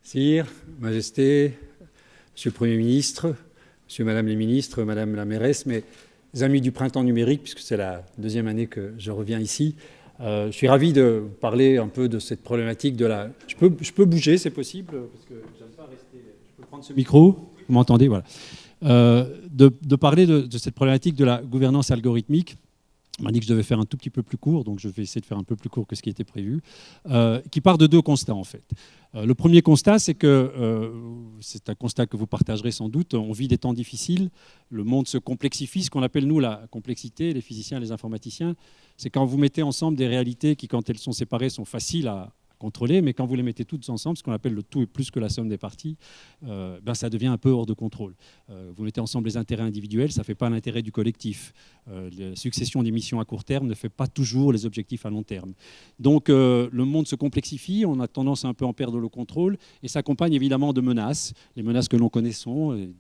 Sire, Majesté, Monsieur le Premier ministre, Monsieur, Madame les ministres, Madame la mairesse, mes amis du printemps numérique, puisque c'est la deuxième année que je reviens ici, je suis ravi de parler un peu de cette problématique de la... Je peux bouger, c'est possible, parce que j'aime pas rester... Je peux prendre ce micro, vous m'entendez, voilà. De parler de cette problématique de la gouvernance algorithmique. On m'a dit que je devais faire un tout petit peu plus court, donc je vais essayer de faire un peu plus court que ce qui était prévu, qui part de deux constats en fait. Le premier constat, c'est que, c'est un constat que vous partagerez sans doute, on vit des temps difficiles, le monde se complexifie, ce qu'on appelle nous la complexité, les physiciens, les informaticiens, c'est quand vous mettez ensemble des réalités qui, quand elles sont séparées, sont faciles à contrôler, mais quand vous les mettez toutes ensemble, ce qu'on appelle le tout est plus que la somme des parties, ça devient un peu hors de contrôle. Vous mettez ensemble les intérêts individuels, ça ne fait pas l'intérêt du collectif. La succession des missions à court terme ne fait pas toujours les objectifs à long terme. Donc le monde se complexifie, on a tendance à un peu en perdre le contrôle, et s'accompagne évidemment de menaces. Les menaces que l'on connaît sont... les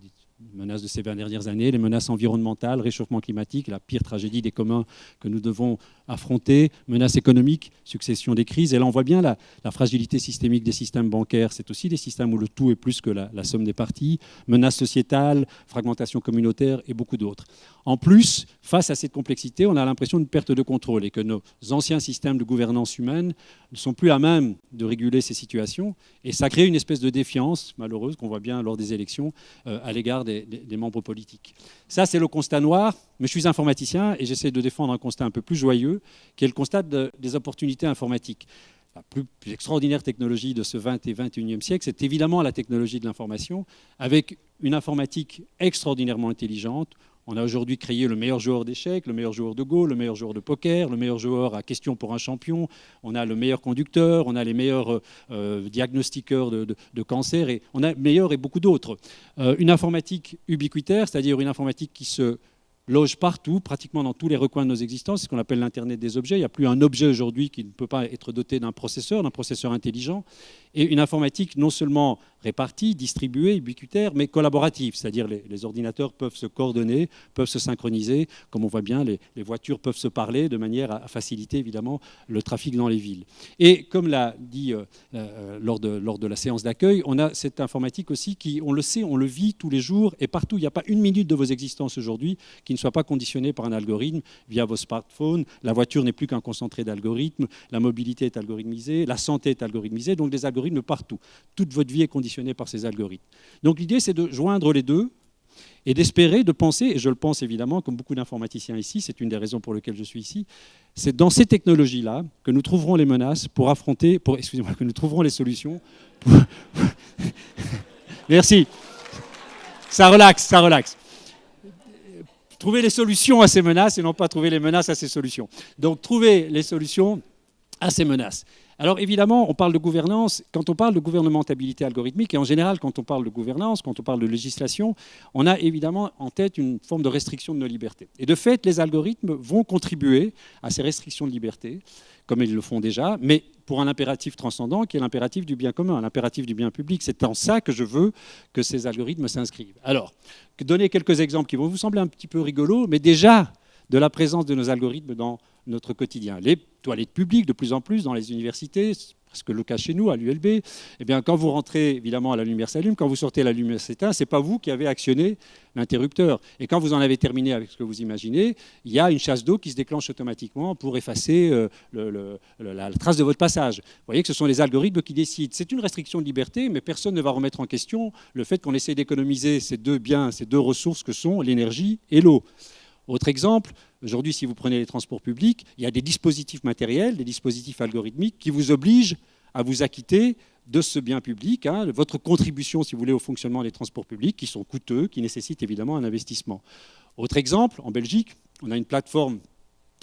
menaces de ces 20 dernières années, les menaces environnementales, réchauffement climatique, la pire tragédie des communs que nous devons affronter, menaces économiques, succession des crises. Et là, on voit bien la fragilité systémique des systèmes bancaires. C'est aussi des systèmes où le tout est plus que la somme des parties. Menaces sociétales, fragmentation communautaire et beaucoup d'autres. En plus, face à cette complexité, on a l'impression d'une perte de contrôle et que nos anciens systèmes de gouvernance humaine ne sont plus à même de réguler ces situations. Et ça crée une espèce de défiance malheureuse qu'on voit bien lors des élections à l'égard des membres politiques. Ça, c'est le constat noir, mais je suis informaticien et j'essaie de défendre un constat un peu plus joyeux, qui est le constat des opportunités informatiques. La plus extraordinaire technologie de ce 20 et 21e siècle, c'est évidemment la technologie de l'information, avec une informatique extraordinairement intelligente. On a aujourd'hui créé le meilleur joueur d'échecs, le meilleur joueur de Go, le meilleur joueur de poker, le meilleur joueur à question pour un champion. On a le meilleur conducteur, on a les meilleurs diagnostiqueurs de cancer, et on a meilleur et beaucoup d'autres. Une informatique ubiquitaire, c'est-à-dire une informatique qui se loge partout, pratiquement dans tous les recoins de nos existences, c'est ce qu'on appelle l'Internet des objets. Il n'y a plus un objet aujourd'hui qui ne peut pas être doté d'un processeur intelligent, et une informatique non seulement répartie, distribuée, ubiquitaire, mais collaborative, c'est-à-dire les ordinateurs peuvent se coordonner, peuvent se synchroniser, comme on voit bien, les voitures peuvent se parler de manière à faciliter évidemment le trafic dans les villes. Et comme l'a dit lors de la séance d'accueil, on a cette informatique aussi qui, on le sait, on le vit tous les jours et partout. Il n'y a pas une minute de vos existences aujourd'hui qui ne soit pas conditionnée par un algorithme via vos smartphones. La voiture n'est plus qu'un concentré d'algorithmes, la mobilité est algorithmisée, la santé est algorithmisée, donc des algorithmes partout. Toute votre vie est conditionnée par ces algorithmes. Donc l'idée, c'est de joindre les deux et d'espérer, de penser, et je le pense évidemment, comme beaucoup d'informaticiens ici, c'est une des raisons pour lesquelles je suis ici, c'est dans ces technologies-là que nous trouverons les menaces pour affronter, excusez-moi, que nous trouverons les solutions. Merci. Ça relaxe, ça relaxe. Trouver les solutions à ces menaces et non pas trouver les menaces à ces solutions. Donc trouver les solutions à ces menaces. Alors évidemment, on parle de gouvernance. Quand on parle de gouvernementabilité algorithmique, et en général, quand on parle de gouvernance, quand on parle de législation, on a évidemment en tête une forme de restriction de nos libertés. Et de fait, les algorithmes vont contribuer à ces restrictions de liberté, comme ils le font déjà, mais pour un impératif transcendant qui est l'impératif du bien commun, l'impératif du bien public. C'est en ça que je veux que ces algorithmes s'inscrivent. Alors, donner quelques exemples qui vont vous sembler un petit peu rigolos, mais déjà de la présence de nos algorithmes dans notre quotidien. Les toilettes publiques, de plus en plus, dans les universités, c'est presque le cas chez nous, à l'ULB. Eh bien, quand vous rentrez, évidemment, la lumière s'allume. Quand vous sortez, la lumière s'éteint. Ce n'est pas vous qui avez actionné l'interrupteur. Et quand vous en avez terminé avec ce que vous imaginez, il y a une chasse d'eau qui se déclenche automatiquement pour effacer la trace de votre passage. Vous voyez que ce sont les algorithmes qui décident. C'est une restriction de liberté, mais personne ne va remettre en question le fait qu'on essaie d'économiser ces deux biens, ces deux ressources que sont l'énergie et l'eau. Autre exemple, aujourd'hui, si vous prenez les transports publics, il y a des dispositifs matériels, des dispositifs algorithmiques qui vous obligent à vous acquitter de ce bien public, votre contribution, si vous voulez, au fonctionnement des transports publics, qui sont coûteux, qui nécessitent évidemment un investissement. Autre exemple, en Belgique, on a une plateforme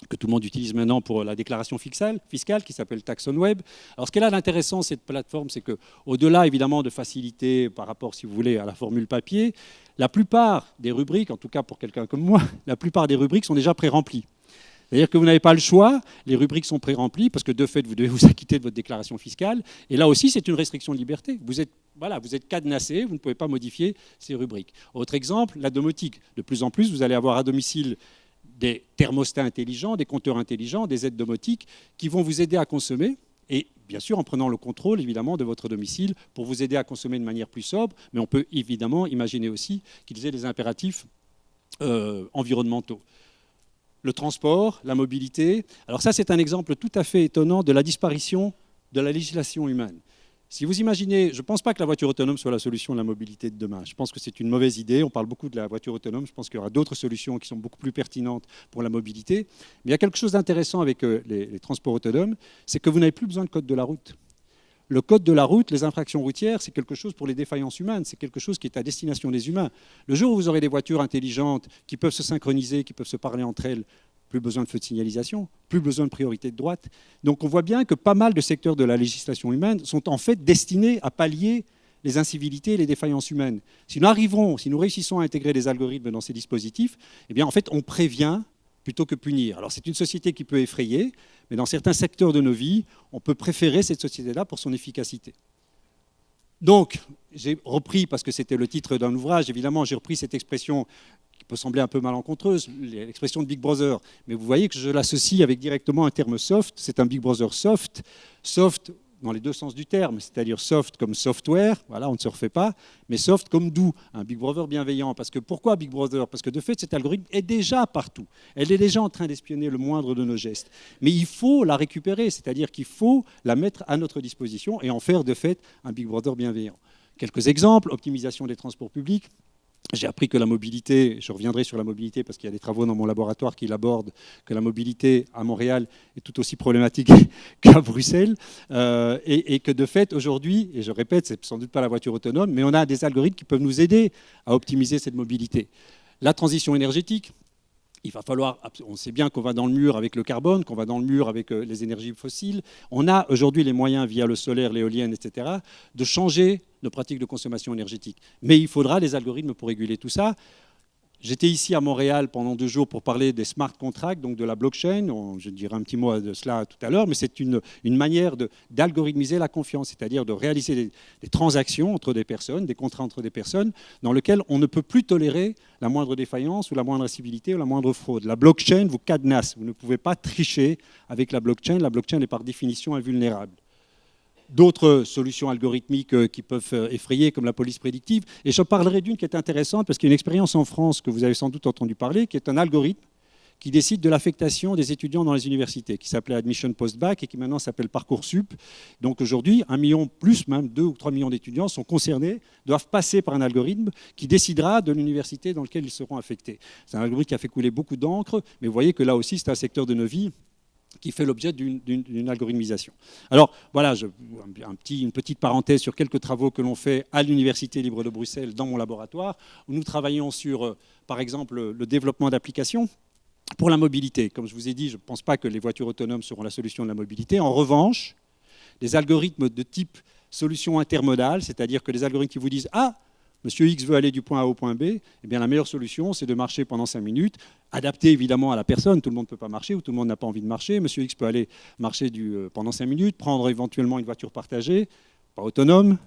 que tout le monde utilise maintenant pour la déclaration fiscale qui s'appelle TaxonWeb. Alors ce qu'elle a d'intéressant, cette plateforme, c'est qu'au-delà évidemment de faciliter par rapport, si vous voulez, à la formule papier, la plupart des rubriques, en tout cas pour quelqu'un comme moi, la plupart des rubriques sont déjà pré-remplies. C'est-à-dire que vous n'avez pas le choix, les rubriques sont pré-remplies parce que de fait, vous devez vous acquitter de votre déclaration fiscale. Et là aussi, c'est une restriction de liberté. Vous êtes cadenassé, vous ne pouvez pas modifier ces rubriques. Autre exemple, la domotique. De plus en plus, vous allez avoir à domicile des thermostats intelligents, des compteurs intelligents, des aides domotiques qui vont vous aider à consommer Et bien sûr, en prenant le contrôle, évidemment, de votre domicile pour vous aider à consommer de manière plus sobre. Mais on peut évidemment imaginer aussi qu'ils aient des impératifs environnementaux. Le transport, la mobilité. Alors ça, c'est un exemple tout à fait étonnant de la disparition de la législation humaine. Si vous imaginez, je ne pense pas que la voiture autonome soit la solution de la mobilité de demain. Je pense que c'est une mauvaise idée. On parle beaucoup de la voiture autonome. Je pense qu'il y aura d'autres solutions qui sont beaucoup plus pertinentes pour la mobilité. Mais il y a quelque chose d'intéressant avec les transports autonomes, c'est que vous n'avez plus besoin de code de la route. Le code de la route, les infractions routières, c'est quelque chose pour les défaillances humaines. C'est quelque chose qui est à destination des humains. Le jour où vous aurez des voitures intelligentes qui peuvent se synchroniser, qui peuvent se parler entre elles, plus besoin de feux de signalisation, plus besoin de priorité de droite. Donc on voit bien que pas mal de secteurs de la législation humaine sont en fait destinés à pallier les incivilités et les défaillances humaines. Si nous réussissons à intégrer des algorithmes dans ces dispositifs, eh bien en fait on prévient plutôt que punir. Alors c'est une société qui peut effrayer, mais dans certains secteurs de nos vies, on peut préférer cette société-là pour son efficacité. Donc, j'ai repris, parce que c'était le titre d'un ouvrage, évidemment, j'ai repris cette expression qui peut sembler un peu malencontreuse, l'expression de Big Brother. Mais vous voyez que je l'associe avec directement un terme soft. C'est un Big Brother soft. Soft dans les deux sens du terme, c'est-à-dire soft comme software, voilà, on ne se refait pas, mais soft comme doux, un Big Brother bienveillant. Parce que pourquoi Big Brother? Parce que de fait, cet algorithme est déjà partout. Elle est déjà en train d'espionner le moindre de nos gestes. Mais il faut la récupérer, c'est-à-dire qu'il faut la mettre à notre disposition et en faire de fait un Big Brother bienveillant. Quelques exemples, optimisation des transports publics. J'ai appris que la mobilité, je reviendrai sur la mobilité parce qu'il y a des travaux dans mon laboratoire qui l'abordent, que la mobilité à Montréal est tout aussi problématique qu'à Bruxelles, et que de fait aujourd'hui, et je répète, c'est sans doute pas la voiture autonome, mais on a des algorithmes qui peuvent nous aider à optimiser cette mobilité. La transition énergétique. Il va falloir, on sait bien qu'on va dans le mur avec le carbone, qu'on va dans le mur avec les énergies fossiles. On a aujourd'hui les moyens, via le solaire, l'éolienne, etc., de changer nos pratiques de consommation énergétique. Mais il faudra les algorithmes pour réguler tout ça. J'étais ici à Montréal pendant 2 jours pour parler des smart contracts, donc de la blockchain. Je dirai un petit mot de cela tout à l'heure, mais c'est une manière d'algorithmiser la confiance, c'est-à-dire de réaliser des transactions entre des personnes, des contrats entre des personnes, dans lesquelles on ne peut plus tolérer la moindre défaillance ou la moindre incivilité ou la moindre fraude. La blockchain vous cadenasse. Vous ne pouvez pas tricher avec la blockchain. La blockchain est par définition invulnérable. D'autres solutions algorithmiques qui peuvent effrayer, comme la police prédictive. Et je parlerai d'une qui est intéressante, parce qu'il y a une expérience en France que vous avez sans doute entendu parler, qui est un algorithme qui décide de l'affectation des étudiants dans les universités, qui s'appelait Admission Post-Bac et qui maintenant s'appelle Parcoursup. Donc aujourd'hui, 1 million plus, même 2 ou 3 millions d'étudiants sont concernés, doivent passer par un algorithme qui décidera de l'université dans laquelle ils seront affectés. C'est un algorithme qui a fait couler beaucoup d'encre, mais vous voyez que là aussi, c'est un secteur de nos vies qui fait l'objet d'une algorithmisation. Alors voilà, une petite parenthèse sur quelques travaux que l'on fait à l'Université libre de Bruxelles dans mon laboratoire, où nous travaillons sur, par exemple, le développement d'applications pour la mobilité. Comme je vous ai dit, je ne pense pas que les voitures autonomes seront la solution de la mobilité. En revanche, les algorithmes de type solution intermodale, c'est-à-dire que les algorithmes qui vous disent « Ah, Monsieur X veut aller du point A au point B », eh bien, la meilleure solution, c'est de marcher pendant 5 minutes, adapté évidemment à la personne. Tout le monde ne peut pas marcher ou tout le monde n'a pas envie de marcher. Monsieur X peut aller marcher pendant 5 minutes, prendre éventuellement une voiture partagée, pas autonome,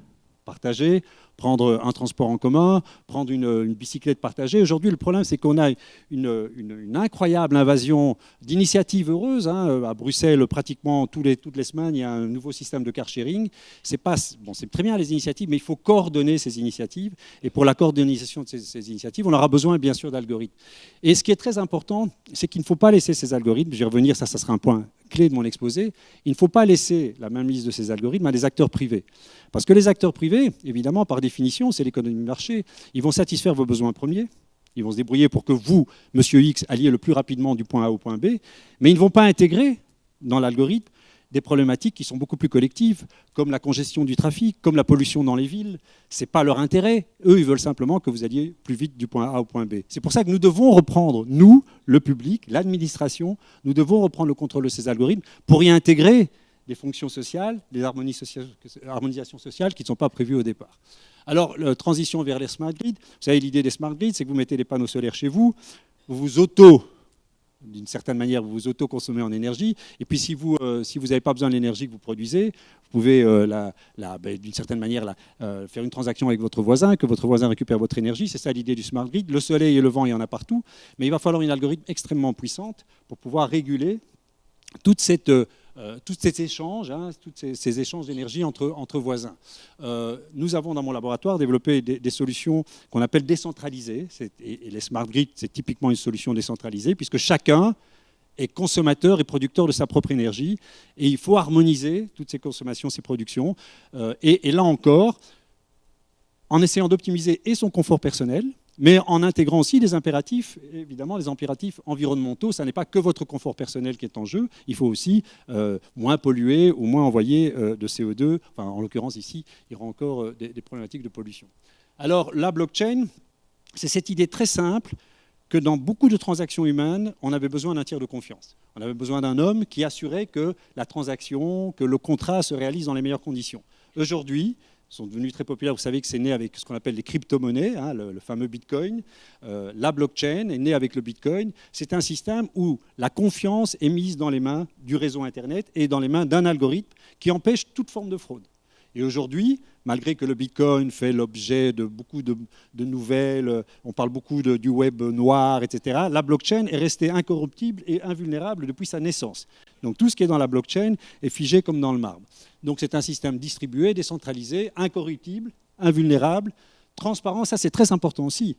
partagée, prendre un transport en commun, prendre une bicyclette partagée. Aujourd'hui, le problème, c'est qu'on a une incroyable invasion d'initiatives heureuses. À Bruxelles, pratiquement toutes les semaines, il y a un nouveau système de car sharing. C'est très bien les initiatives, mais il faut coordonner ces initiatives. Et pour la coordination de ces initiatives, on aura besoin, bien sûr, d'algorithmes. Et ce qui est très important, c'est qu'il ne faut pas laisser ces algorithmes, je vais revenir, ça sera un point clé de mon exposé, il ne faut pas laisser la mainmise de ces algorithmes à des acteurs privés. Parce que les acteurs privés, évidemment, par définition, c'est l'économie de marché, ils vont satisfaire vos besoins premiers, ils vont se débrouiller pour que vous, Monsieur X, alliez le plus rapidement du point A au point B, mais ils ne vont pas intégrer dans l'algorithme des problématiques qui sont beaucoup plus collectives, comme la congestion du trafic, comme la pollution dans les villes. Ce n'est pas leur intérêt. Eux, ils veulent simplement que vous alliez plus vite du point A au point B. C'est pour ça que nous devons reprendre, nous, le public, l'administration, nous devons reprendre le contrôle de ces algorithmes pour y intégrer des fonctions sociales, des harmonisations sociales qui ne sont pas prévues au départ. Alors, la transition vers les smart grids. Vous savez, l'idée des smart grids, c'est que vous mettez des panneaux solaires chez vous, d'une certaine manière, vous vous auto-consommez en énergie. Et puis, si vous n'avez pas besoin de l'énergie que vous produisez, vous pouvez, d'une certaine manière, faire une transaction avec votre voisin, que votre voisin récupère votre énergie. C'est ça l'idée du smart grid. Le soleil et le vent, il y en a partout. Mais il va falloir une algorithme extrêmement puissante pour pouvoir réguler toute cette tous ces échanges, tous ces échanges d'énergie entre voisins. Nous avons dans mon laboratoire développé des solutions qu'on appelle décentralisées. Et les smart grids, c'est typiquement une solution décentralisée, puisque chacun est consommateur et producteur de sa propre énergie. Et il faut harmoniser toutes ces consommations, ces productions. Et là encore, en essayant d'optimiser et son confort personnel, mais en intégrant aussi des impératifs, évidemment, les impératifs environnementaux. Ça n'est pas que votre confort personnel qui est en jeu. Il faut aussi moins polluer ou moins envoyer de CO2. Enfin, en l'occurrence, ici, il y aura encore des problématiques de pollution. Alors, la blockchain, c'est cette idée très simple que dans beaucoup de transactions humaines, on avait besoin d'un tiers de confiance. On avait besoin d'un homme qui assurait que la transaction, que le contrat se réalise dans les meilleures conditions. Aujourd'hui, sont devenus très populaires. Vous savez que c'est né avec ce qu'on appelle les crypto-monnaies, le fameux Bitcoin. La blockchain est née avec le Bitcoin. C'est un système où la confiance est mise dans les mains du réseau Internet et dans les mains d'un algorithme qui empêche toute forme de fraude. Et aujourd'hui, malgré que le Bitcoin fait l'objet de beaucoup de nouvelles, on parle beaucoup du web noir, etc., la blockchain est restée incorruptible et invulnérable depuis sa naissance. Donc tout ce qui est dans la blockchain est figé comme dans le marbre. Donc c'est un système distribué, décentralisé, incorruptible, invulnérable, transparent. Ça, c'est très important aussi.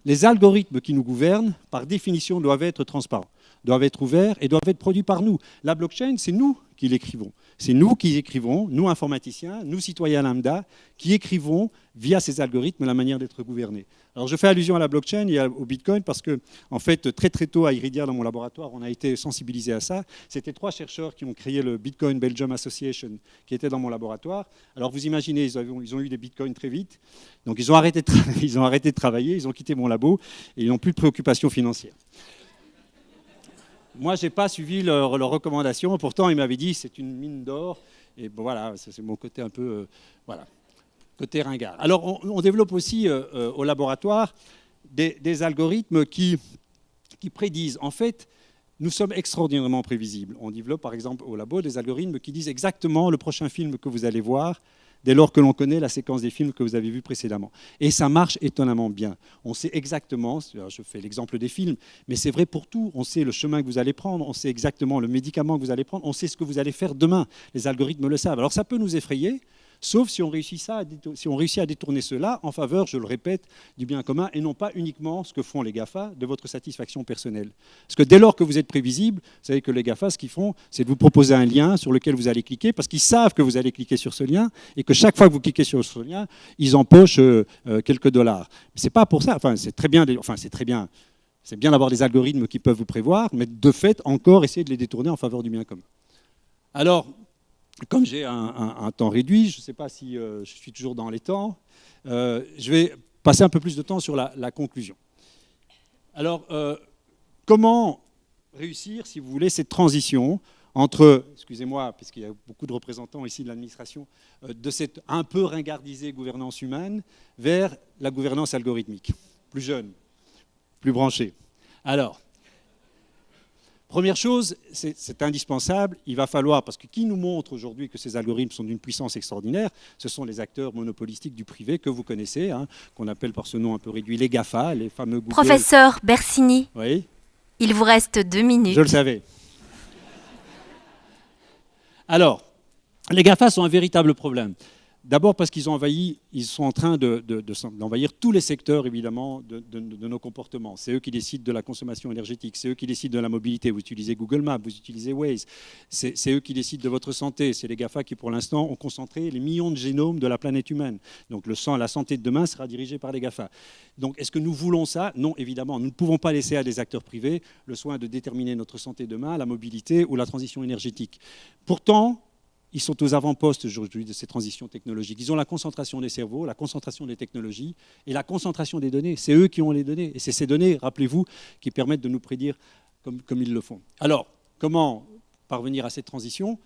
Les algorithmes qui nous gouvernent, par définition, doivent être transparents, doivent être ouverts et doivent être produits par nous. La blockchain, c'est nous qui l'écrivons. C'est nous qui écrivons, nous informaticiens, nous citoyens lambda, qui écrivons via ces algorithmes la manière d'être gouvernés. Alors je fais allusion à la blockchain et au Bitcoin parce que, en fait, très très tôt à Iridia, dans mon laboratoire, on a été sensibilisés à ça. C'était 3 chercheurs qui ont créé le Bitcoin Belgium Association qui était dans mon laboratoire. Alors vous imaginez, ils ont eu des bitcoins très vite. Donc ils ont arrêté de travailler, ils ont quitté mon labo et ils n'ont plus de préoccupations financières. Moi, je n'ai pas suivi leurs recommandations. Pourtant, ils m'avaient dit c'est une mine d'or. Et bon, voilà, c'est mon côté un peu côté ringard. Alors, on développe aussi au laboratoire des algorithmes qui prédisent. En fait, nous sommes extraordinairement prévisibles. On développe, par exemple, au labo, des algorithmes qui disent exactement le prochain film que vous allez voir, dès lors que l'on connaît la séquence des films que vous avez vus précédemment. Et ça marche étonnamment bien. On sait exactement, je fais l'exemple des films, mais c'est vrai pour tout. On sait le chemin que vous allez prendre, on sait exactement le médicament que vous allez prendre, on sait ce que vous allez faire demain. Les algorithmes le savent. Alors ça peut nous effrayer, sauf si on réussit à détourner cela en faveur, je le répète, du bien commun et non pas uniquement ce que font les GAFA de votre satisfaction personnelle. Parce que dès lors que vous êtes prévisible, vous savez que les GAFA, ce qu'ils font, c'est de vous proposer un lien sur lequel vous allez cliquer parce qu'ils savent que vous allez cliquer sur ce lien et que chaque fois que vous cliquez sur ce lien, ils empochent quelques dollars. C'est pas pour ça, c'est très bien, c'est bien d'avoir des algorithmes qui peuvent vous prévoir, mais de fait, encore essayer de les détourner en faveur du bien commun. Alors, comme j'ai un temps réduit, je ne sais pas si je suis toujours dans les temps, je vais passer un peu plus de temps sur la conclusion. Alors, comment réussir, si vous voulez, cette transition entre, excusez-moi, parce qu'il y a beaucoup de représentants ici de l'administration, de cette un peu ringardisée gouvernance humaine vers la gouvernance algorithmique, plus jeune, plus branchée. Alors, première chose, c'est indispensable, il va falloir, parce que qui nous montre aujourd'hui que ces algorithmes sont d'une puissance extraordinaire, ce sont les acteurs monopolistiques du privé que vous connaissez, qu'on appelle par ce nom un peu réduit les GAFA, les fameux Google. Professeur Bersini, oui, il vous reste 2 minutes. Je le savais. Alors, les GAFA sont un véritable problème. D'abord parce qu'ils sont en train d'envahir tous les secteurs, évidemment, de nos comportements. C'est eux qui décident de la consommation énergétique, c'est eux qui décident de la mobilité. Vous utilisez Google Maps, vous utilisez Waze. C'est eux qui décident de votre santé. C'est les GAFA qui, pour l'instant, ont concentré les millions de génomes de la planète humaine. Donc la santé de demain sera dirigée par les GAFA. Donc est-ce que nous voulons ça? Non, évidemment. Nous ne pouvons pas laisser à des acteurs privés le soin de déterminer notre santé demain, la mobilité ou la transition énergétique. Pourtant, ils sont aux avant-postes aujourd'hui de ces transitions technologiques. Ils ont la concentration des cerveaux, la concentration des technologies et la concentration des données. C'est eux qui ont les données. Et c'est ces données, rappelez-vous, qui permettent de nous prédire comme ils le font. Alors, comment parvenir à cette transition?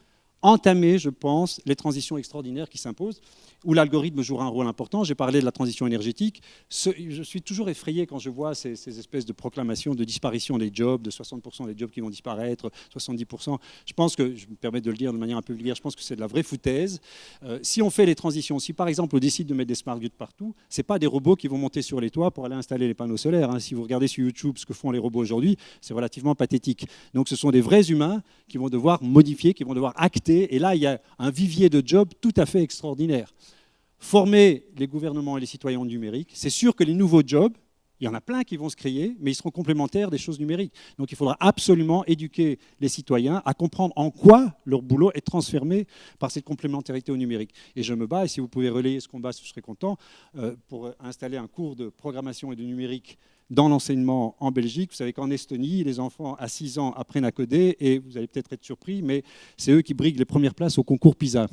entamer, je pense, les transitions extraordinaires qui s'imposent, où l'algorithme jouera un rôle important. J'ai parlé de la transition énergétique. Je suis toujours effrayé quand je vois ces espèces de proclamations de disparition des jobs, de 60% des jobs qui vont disparaître, 70%. Je pense que, je me permets de le dire de manière un peu vulgaire, je pense que c'est de la vraie foutaise. Si on fait les transitions, si par exemple on décide de mettre des smart grids partout, ce n'est pas des robots qui vont monter sur les toits pour aller installer les panneaux solaires. Hein. Si vous regardez sur YouTube ce que font les robots aujourd'hui, c'est relativement pathétique. Donc ce sont des vrais humains qui vont devoir modifier, qui vont devoir acter. Et là, il y a un vivier de jobs tout à fait extraordinaire. Former les gouvernements et les citoyens au numérique, c'est sûr que les nouveaux jobs, il y en a plein qui vont se créer, mais ils seront complémentaires des choses numériques. Donc il faudra absolument éduquer les citoyens à comprendre en quoi leur boulot est transformé par cette complémentarité au numérique. Et je me bats, et si vous pouvez relayer ce combat, je serai content, pour installer un cours de programmation et de numérique dans l'enseignement en Belgique. Vous savez qu'en Estonie, les enfants à 6 ans apprennent à coder, et vous allez peut-être être surpris, mais c'est eux qui briguent les premières places au concours PISA.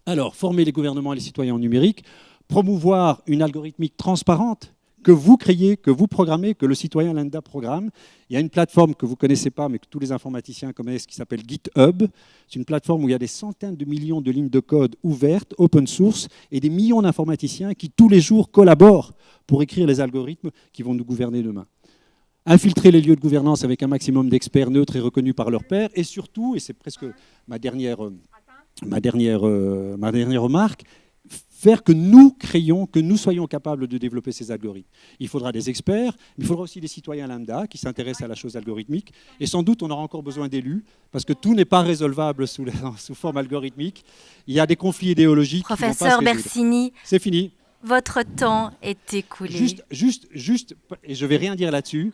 Alors, former les gouvernements et les citoyens en numérique, promouvoir une algorithmique transparente que vous créez, que vous programmez, que le citoyen lambda programme. Il y a une plateforme que vous ne connaissez pas, mais que tous les informaticiens connaissent, qui s'appelle GitHub. C'est une plateforme où il y a des centaines de millions de lignes de code ouvertes, open source, et des millions d'informaticiens qui, tous les jours, collaborent pour écrire les algorithmes qui vont nous gouverner demain. Infiltrer les lieux de gouvernance avec un maximum d'experts neutres et reconnus par leurs pairs, et surtout, et c'est presque ma dernière remarque, faire que nous créions, que nous soyons capables de développer ces algorithmes. Il faudra des experts, mais il faudra aussi des citoyens lambda qui s'intéressent à la chose algorithmique. Et sans doute, on aura encore besoin d'élus, parce que tout n'est pas résolvable sous forme algorithmique. Il y a des conflits idéologiques. Professeur Bersini, c'est fini. Votre temps est écoulé. Juste, et je ne vais rien dire là-dessus,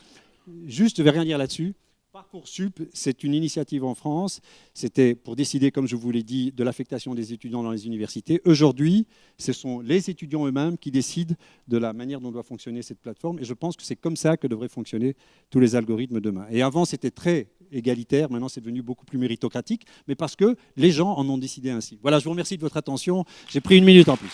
Parcoursup, c'est une initiative en France. C'était pour décider, comme je vous l'ai dit, de l'affectation des étudiants dans les universités. Aujourd'hui, ce sont les étudiants eux-mêmes qui décident de la manière dont doit fonctionner cette plateforme. Et je pense que c'est comme ça que devraient fonctionner tous les algorithmes demain. Et avant, c'était très égalitaire. Maintenant, c'est devenu beaucoup plus méritocratique. Mais parce que les gens en ont décidé ainsi. Voilà, je vous remercie de votre attention. J'ai pris 1 minute en plus.